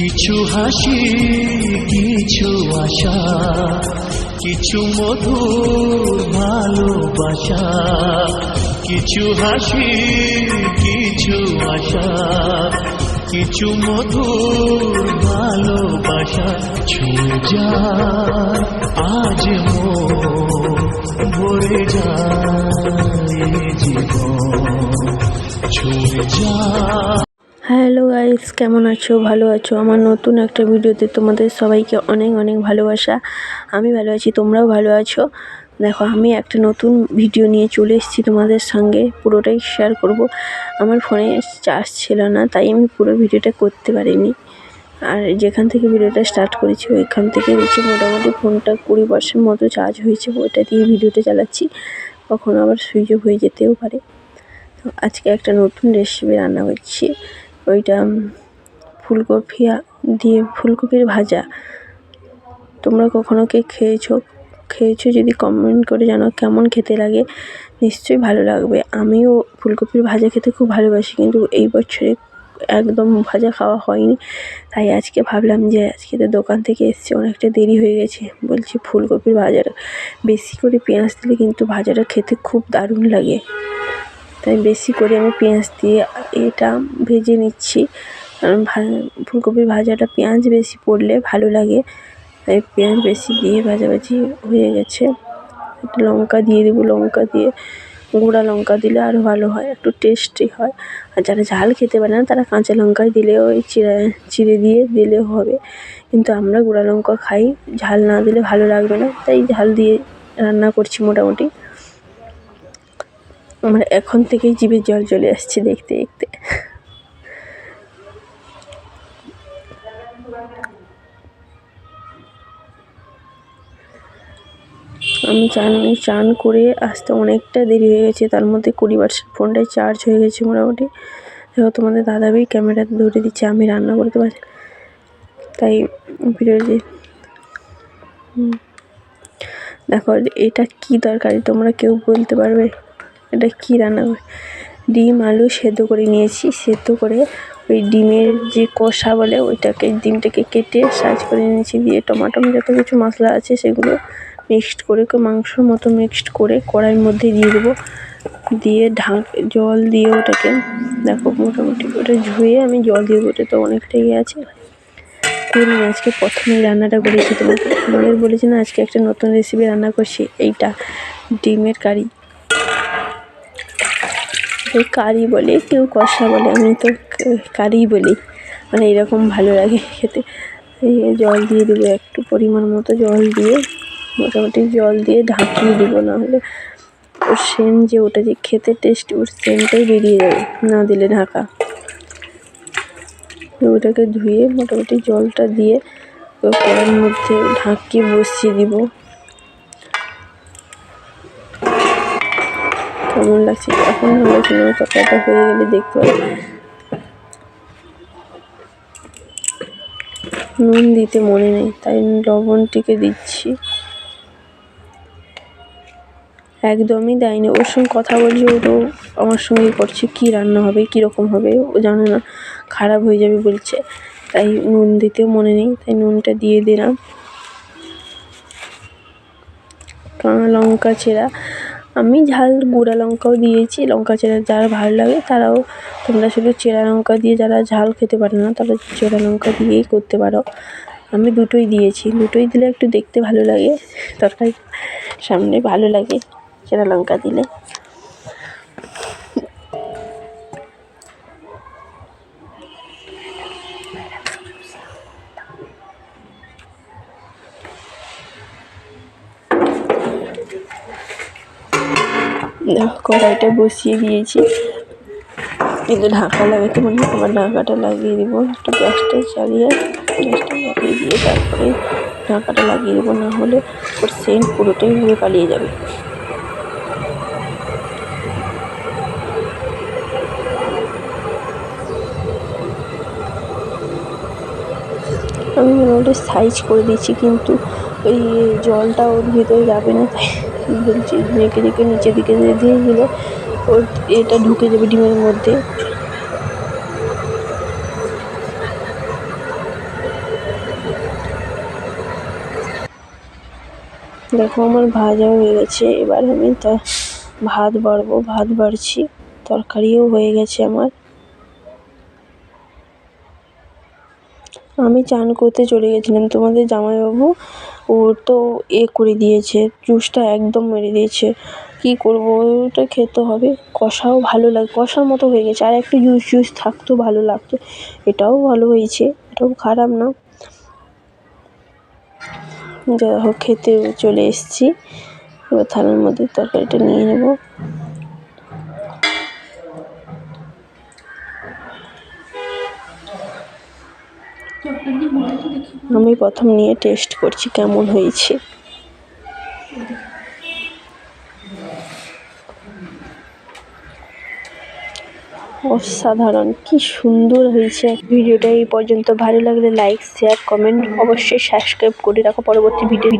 কিছু হাসি, কিছু আশা, কিছু মধুর ভালোবাসা। কিছু হাসি, কিছু আশা, কিছু মধুর ভালোবাসা। ছুঁয়ে যায় আজ মন, ভরে যায় জীবন, ছুঁয়ে যায়। হ্যালো গাইস, কেমন আছো? ভালো আছো? আমার নতুন একটা ভিডিওতে তোমাদের সবাইকে অনেক অনেক ভালোবাসা। আমি ভালো আছি, তোমরাও ভালো আছো। দেখো, আমি একটা নতুন ভিডিও নিয়ে চলে এসেছি তোমাদের সঙ্গে, পুরোটাই শেয়ার করব। আমার ফোনে চার্জ ছিল না, তাই আমি পুরো ভিডিওটা করতে পারিনি। আর যেখান থেকে ভিডিওটা স্টার্ট করেছি ওইখান থেকে দেখছি মোটামুটি ফোনটা 20% মতো চার্জ হয়েছে। ওইটা দিয়ে ভিডিওটা চালাচ্ছি, কখনো আবার সুইচ অফ হয়ে যেতেও পারে। তো আজকে একটা নতুন রেসিপি রান্না করছি, ওইটা ফুলকপি দিয়ে ফুলকপির ভাজা। তোমরা কখনো কে খেয়েছো যদি কমেন্ট করে জানাও কেমন খেতে লাগে। নিশ্চয়ই ভালো লাগবে। আমিও ফুলকপির ভাজা খেতে খুব ভালোবাসি, কিন্তু এই বছরে একদম ভাজা খাওয়া হয়নি। তাই আজকে ভাবলাম যে আজকে তো দোকান থেকে এসেছি, অনেকটা দেরি হয়ে গেছে, বলছি ফুলকপির ভাজাটা বেশি করে পেঁয়াজ দিলে কিন্তু ভাজাটা খেতে খুব দারুণ লাগে। তাই বেশি করে আমি পেঁয়াজ দিয়ে এটা ভেজে নিচ্ছি, কারণ ফুলকপির ভাজাটা পেঁয়াজ বেশি পড়লে ভালো লাগে। তাই পেঁয়াজ বেশি দিয়ে ভাজাভাজি হয়ে গেছে। একটু লঙ্কা দিয়ে দেবো, লঙ্কা দিয়ে গুঁড়া লঙ্কা দিলে আরও ভালো হয়, একটু টেস্টি হয়। আর যারা ঝাল খেতে পারে না তারা কাঁচা লঙ্কায় দিলেও ওই চিড়ে দিয়ে দিলেও হবে, কিন্তু আমরা গুঁড়া লঙ্কা খাই, ঝাল না দিলে ভালো লাগবে না, তাই ঝাল দিয়ে রান্না করছি। মোটামুটি আমার এখন থেকেই জিভে জল চলে আসছে দেখতে দেখতে। আমি চান করে আসতে অনেকটা দেরি হয়ে গেছে, তার মধ্যে 20% ফোনটায় চার্জ হয়ে গেছে মোটামুটি। দেখো, তোমাদের দাদাভাই ক্যামেরা ধরে দিচ্ছে, আমি রান্না করতে পারছি, তাই ভিডিওটি দেখো। এটা কি তরকারি তোমরা কেউ বলতে পারবে? এটা কি রান্না করে? ডিম আলু সেদ্ধ করে নিয়েছি, সেদ্ধ করে ওই ডিমের যে কষা বলে ওইটাকে, ডিমটাকে কেটে সাইজ করে নিয়েছি, দিয়ে টমাটো যত কিছু মশলা আছে সেগুলো মিক্সড করে মাংসর মতো মিক্সড করে কড়াইয়ের মধ্যে দিয়ে দেবো, দিয়ে জল দিয়ে ওটাকে দেখো মোটামুটি ওটা ধুয়ে আমি জল দিয়ে দেবো। ওটা তো অনেকটা আছে। আমি আজকে প্রথমেই রান্নাটা করেছি, তোমাদের বলেছি না আজকে একটা নতুন রেসিপি রান্না করছি, এইটা ডিমের কারি। কারি বলে, কেউ কষা বলে, আমি তো কারি বলি, মানে এরকম ভালো লাগে খেতে। জল দিয়ে দেবো, একটু পরিমাণ মতো জল দিয়ে, মোটামুটি জল দিয়ে ঢাকিয়ে দেবো, নাহলে ওর সেন্ট যে ওটা যে খেতে টেস্ট, ওর সেন্টটাই বেরিয়ে যাবে না দিলে ঢাকা। ওটাকে ধুয়ে মোটামুটি জলটা দিয়ে কড়াইয়ের মধ্যে ঢাকিয়ে বসিয়ে দিব। কেমন লাগছে এখন? ভালো ছিল, তরকারিটা হয়ে গেলে দেখতে পাবে। নুন দিতে মনে নেই, তাই লবণটিকে দিচ্ছি। একদমই দেয়নি, ওর সঙ্গে কথা বলছি, ও তো আমার সঙ্গে করছে কী রান্না হবে, কীরকম হবে ও জানে না, খারাপ হয়ে যাবে বলছে, তাই নুন দিতেও মনে নেই, তাই নুনটা দিয়ে দিলাম। কাঁচা লঙ্কা চেরা, আমি ঝাল গুঁড়া লঙ্কাও দিয়েছি, লঙ্কা চেরা যারা ভালো লাগে তারাও, তোমরা শুধু চেরা লঙ্কা দিয়ে, যারা ঝাল খেতে পারে না তারা চেরা লঙ্কা দিয়েই করতে পারো। আমি দুটোই দিয়েছি, দুটোই দিলে একটু দেখতে ভালো লাগে, তরকারি সামনে ভালো লাগে চেরা লঙ্কা দিলে। দেখো, কড়াইটা বসিয়ে দিয়েছি, কিন্তু ঢাকা লাগাতে মনে হয়, আবার ঢাকাটা লাগিয়ে দেবো। একটু গ্যাসটা লাগিয়ে দিয়ে তারপরে ঢাকাটা লাগিয়ে দেবো, না হলে ওর সেন্ট পুরোটাই উড়ে পালিয়ে যাবে। আমি মোটামুটি সাইজ করে দিচ্ছি, কিন্তু ওই জলটা ওর ভিতরে যাবে না, তাই বলছি রেখে নিচের দিকে দিয়ে দিলে ওর এটা ঢুকে যাবে ডিমের মধ্যে। দেখো আমার ভাজা হয়ে গেছে, এবার আমি ভাত বাড়বো, ভাত বাড়ছি। তরকারিও হয়ে গেছে আমার। আমি চান করতে চলে গেছিলাম, তোমাদের জামাইবাবু ও তো করে দিয়েছে, জুসটা একদম মেরে দিয়েছে। কি করবো, ওটা খেতে হবে। কষাও ভালো লাগে, কষার মতো হয়ে গেছে, আর একটু জুস থাকতো ভালো লাগতো। এটাও ভালো হয়েছে, এটাও খারাপ না। যাই হোক, খেতে চলে এসেছি। এবার থালার মধ্যে তরকারিটা নিয়ে নেব। আমি প্রথম নিয়ে টেস্ট করছি কেমন হয়েছে। অসাধারণ, কি সুন্দর হয়েছে। ভিডিওটা এই পর্যন্ত। ভালো লাগলে লাইক, শেয়ার, কমেন্ট, অবশ্যই সাবস্ক্রাইব করে রাখো পরবর্তী ভিডিও